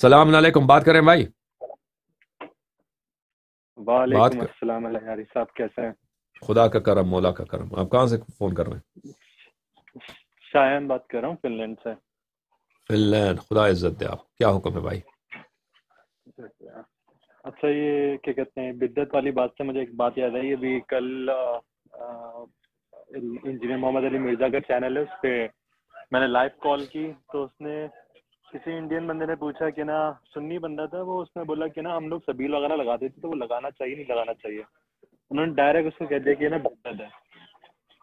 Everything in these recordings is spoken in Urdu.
السلام علیکم، بات کریں بھائی؟ بات وعلیکم کر... السلام علیہ صاحب، کیسے ہیں؟ خدا کا کرم، مولا کا کرم. آپ کہاں سے فون کر رہے ہیں؟ شایان بات کر رہا ہوں، فن لینڈ سے۔ Finland. خدا عزت دے. آپ کیا حکم ہے بھائی؟ اچھا، یہ کیا کہتے ہیں، بدعت والی بات سے مجھے ایک بات یاد آئی۔ ابھی کل انجینئر محمد علی مرزا کا چینل ہے، اس پہ میں نے لائیو کال کی تو اس نے کسی انڈین بندے نے پوچھا کہ نا، سنی بندہ تھا وہ، اس نے بولا کہ نا ہم لوگ سبیل وغیرہ لگاتے تھے تو وہ لگانا چاہیے نہیں لگانا چاہیے؟ انہوں نے ڈائریکٹ اس کو کہہ دیا کہ نا بدعت ہے۔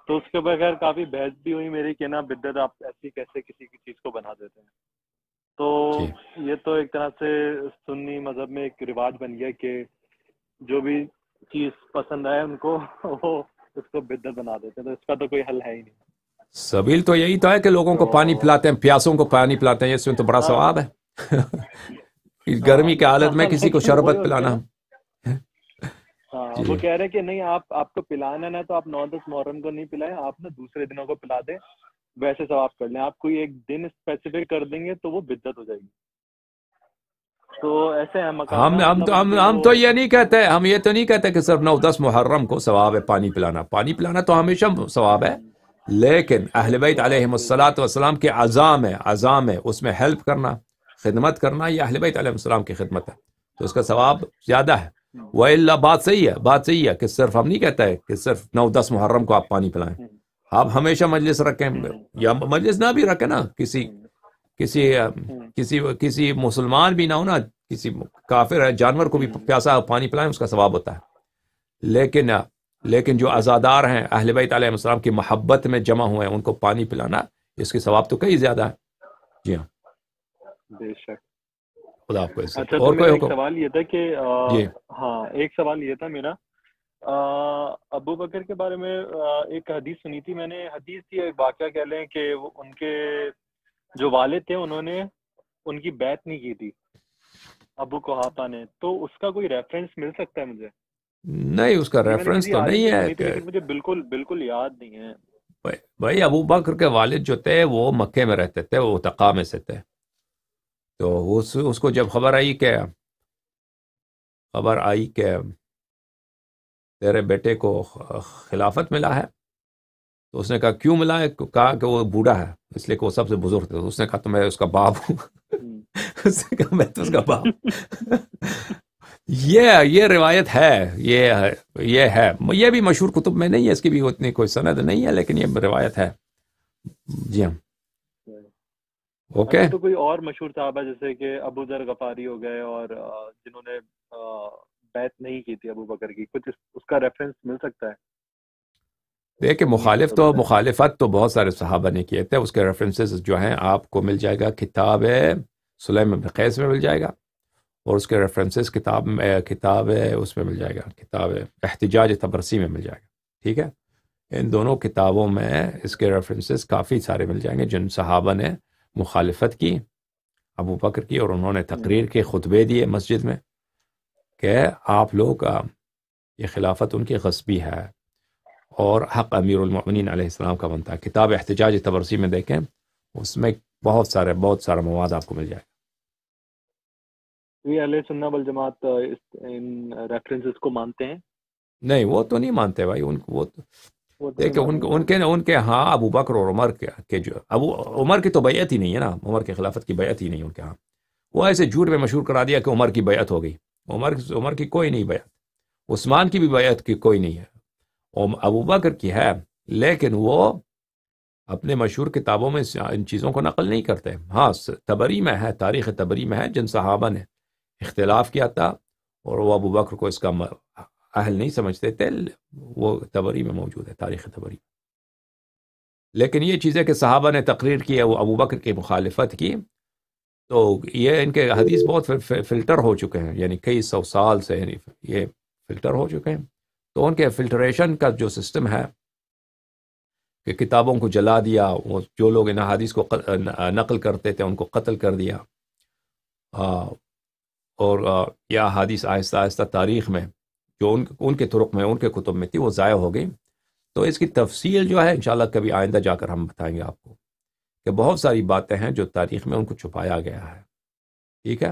تو اس کے بغیر کافی بحث بھی ہوئی میری کہ نا بدعت آپ ایسی کیسے کسی کی چیز کو بنا دیتے ہیں۔ تو جی، یہ تو ایک طرح سے سنی مذہب میں ایک رواج بن گیا کہ جو بھی چیز پسند آئے ان کو وہ اس کو بدعت بنا دیتے ہیں، تو اس کا تو کوئی حل ہے ہی نہیں۔ سبیل تو یہی تو ہے کہ لوگوں کو پانی تو پلاتے ہیں، پیاسوں کو پانی پلاتے ہیں. اس میں تو بڑا ہاں ثواب ہے. ہاں گرمی کی حالت میں ہاں، کسی کو لیکن وہی شربت ہوتا ہے پلانا. نا۔ ہاں، وہ جی، کہہ رہے ہیں کہ نہیں، آپ کو پلانا ہے تو آپ 9-10 محرم کو نہیں پلائیں، آپ نا دوسرے دنوں کو پلا دیں، ویسے ثواب کر لیں۔ آپ کوئی ایک دن اسپیسیفک کر دیں گے تو وہ بدعت ہو جائے گی۔ تو ایسے ہیں ہم مقامات ہم تو مطلب ہم کہ ہم وہ تو یہ نہیں کہتے، ہم یہ تو نہیں کہتے کہ صرف 9-10 محرم کو ثواب ہے پانی پلانا. پانی پلانا تو ہمیشہ ثواب ہے. لیکن اہل بیت علیہم الصلاۃ والسلام کے عزام ہے اس میں ہیلپ کرنا، خدمت کرنا، یہ اہل بیت علیہم السلام کی خدمت ہے، تو اس کا ثواب زیادہ ہے. وَإِلَّا بات صحیح ہے کہ صرف ہم نہیں کہتے کہ صرف 9-10 محرم کو آپ پانی پلائیں. آپ ہمیشہ مجلس رکھیں، یا مجلس نہ بھی رکھیں نا، کسی کسی مسلمان بھی نہ ہو نا، کسی کافر ہے جانور کو بھی پیاسا پانی پلائیں، اس کا ثواب ہوتا ہے. لیکن لیکن جو عزادار ہیں اہل بیت علیہ السلام کی محبت میں جمع ہوئے ہیں، ان کو پانی پلانا، اس کے ثواب تو کئی زیادہ ہے. جی ہاں. بے شک۔ خدا آپ کو عزت دے. اچھا، تو اور میرا کوئی ایک حکم؟ سوال یہ تھا کہ جی. ہاں، ایک سوال یہ تھا میرا، ابو بکر کے بارے میں ایک حدیث سنی تھی میں نے، حدیث تھی ایک واقعہ کہہ لیں کہ ان کے جو والد تھے انہوں نے ان کی بیعت نہیں کی تھی ابو قحافہ نے، تو اس کا کوئی ریفرنس مل سکتا ہے مجھے؟ نہیں، اس کا یہ میں نے ریفرنس کسی تو عالم نہیں سے ہے سنی تھی کہ لیکن مجھے بالکل یاد نہیں ہے۔ بھائی ابو بکر کے والد جو تھے وہ مکے میں رہتے تھے، وہ تقا میں سے تھے. تو اس کو جب خبر آئی کہ تیرے بیٹے کو خلافت ملا ہے، تو اس نے کہا کیوں ملا ہے؟ کہا کہ وہ بوڑھا ہے، اس لیے کہ وہ سب سے بزرگ تھا. اس نے کہا تو میں اس کا باپ ہوں. اس نے کہا میں تو اس کا باپ. یہ روایت ہے، یہ بھی مشہور کتب میں نہیں ہے، اس کی بھی اتنی کوئی سند نہیں ہے، لیکن یہ روایت ہے. جی ہاں. اوکے. اچھا، تو کوئی اور مشہور صحابہ جیسے کہ ابو ذر غفاری ہو گئے اور جنہوں نے بیعت نہیں کی تھی ابو بکر کی، کچھ اس کا ریفرنس مل سکتا ہے؟ دیکھیں، نہیں ملتا تو رہنے دیں۔ مخالفت تو بہت سارے صحابہ نے کیے تھے. اس کے ریفرنسز جو ہیں آپ کو مل جائے گا کتاب سلیم بن قیس میں مل جائے گا، اور اس کے ریفرنسز کتاب اس میں مل جائے گا، کتاب احتجاج تبرسی میں مل جائے گا. ٹھیک ہے. ان دونوں کتابوں میں اس کے ریفرنسز کافی سارے مل جائیں گے جن صحابہ نے مخالفت کی ابو بکر کی، اور انہوں نے تقریر کے خطبے دیے مسجد میں کہ آپ لوگ یہ خلافت ان کی غصبی ہے اور حق امیر المؤمنین علیہ السلام کا بنتا ہے. کتاب احتجاج تبرسی میں دیکھیں، اس میں بہت سارا مواد آپ کو مل جائے گا. یہ اہل سنہ والجماعت ان ریفرنسز کو مانتے ہیں؟ نہیں، وہ تو نہیں مانتے بھائی. وہ تو نہیں دیکھیں مانیں گے نا۔ ان کے ہاں ابو بکر اور عمر کے جو عمر کی تو بیعت ہی نہیں ہے نا، عمر کی خلافت کی بیعت ہی نہیں ہے ان کے ہاں. وہ ایسے جھوٹ میں مشہور کرا دیا کہ عمر کی بیعت ہو گئی. عمر کی کوئی نہیں بیعت. عثمان کی بھی بیعت کی کوئی نہیں ہے. ابو بکر کی ہے، لیکن وہ اپنے مشہور کتابوں میں ان چیزوں کو نقل نہیں کرتے. ہاں، تبری میں ہے، تاریخ تبری میں ہے جن صحابہ نے اختلاف کیا تھا اور وہ ابو بکر کو اس کا اہل نہیں سمجھتے تھے، وہ تبری میں موجود ہے، تاریخ تبری. لیکن یہ چیزیں کہ صحابہ نے تقریر کی ہے وہ ابو بکر کی مخالفت کی، تو یہ ان کے حدیث بہت فلٹر ہو چکے ہیں، یعنی کئی سو سال سے یہ فلٹر ہو چکے ہیں. تو ان کے فلٹریشن کا جو سسٹم ہے کہ کتابوں کو جلا دیا، وہ جو لوگ ان حدیث کو نقل کرتے تھے ان کو قتل کر دیا، اور یہ حدیث آہستہ آہستہ تاریخ میں جو ان کے طرق میں، ان کے کتب میں تھی، وہ ضائع ہو گئی. تو اس کی تفصیل جو ہے انشاءاللہ کبھی آئندہ جا کر ہم بتائیں گے آپ کو، کہ بہت ساری باتیں ہیں جو تاریخ میں ان کو چھپایا گیا ہے. ٹھیک ہے.